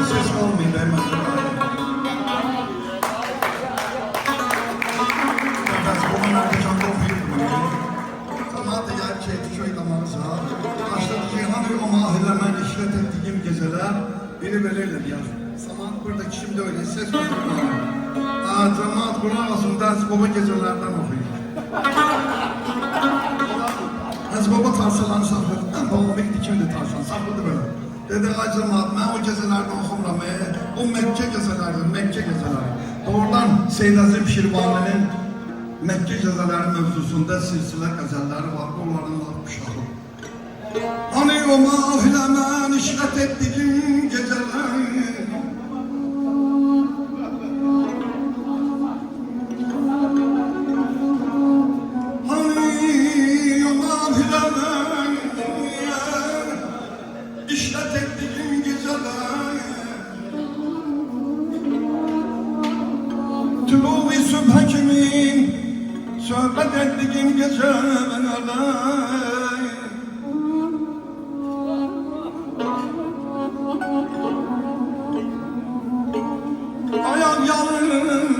ses olmayayım ben. Nefes bulunlarda çok okuyordum. Cemaat gerçeği söylemenize. Başladı Cihan'ı o mahilemen işlet ettiğim geceler beni belirledi ya. Zaman buradaki şimdi öyle ses okuyordum. Cemaat Kur'an olsun ders baba gecelerden okuyor. Az baba tarsalan sakladı. Babam bekti kimdi tarsan sakladı böyle. Dedi ay cemaat ben o gezelerde okumram. O Mekke gezelerdi, Mekke gezeleri. Doğrudan Seyyid Azim Şirvani'nin Mekke gezeleri mevzusunda silsile gazelleri var. Onların uşağı. Hani o mahilemen işlet ettiğim geceler. Tuluvi sübh kimin sohbet ettiğim geceler. Ayak yalın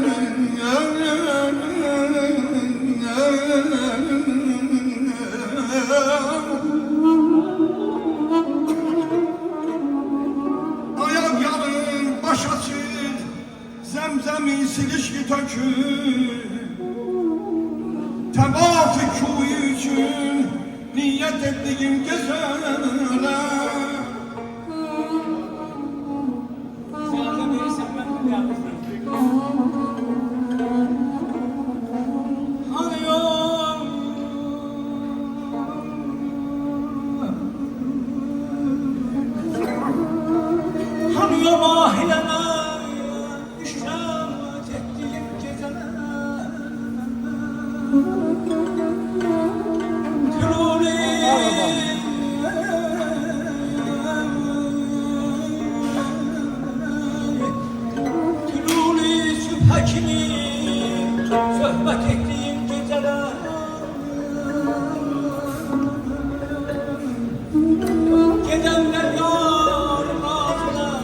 ayak yalın baş açık zemzemi silişki tökür tevaf-ı kuyu için niyet ettiğim geceler. Hani o mahileme işaret ettiğim geceler. Tüluli sübh kimin sohbet ettiğim geceler. Gidenler yar razılar.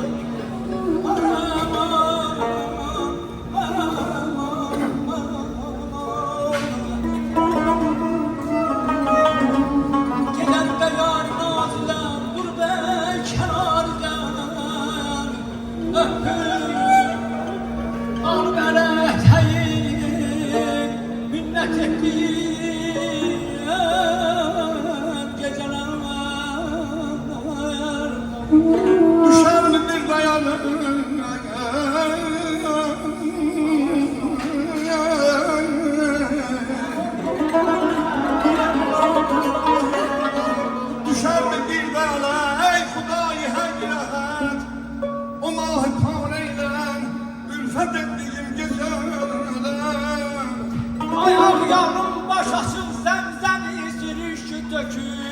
Gidende yar nazılar gurbet kenardan öpür.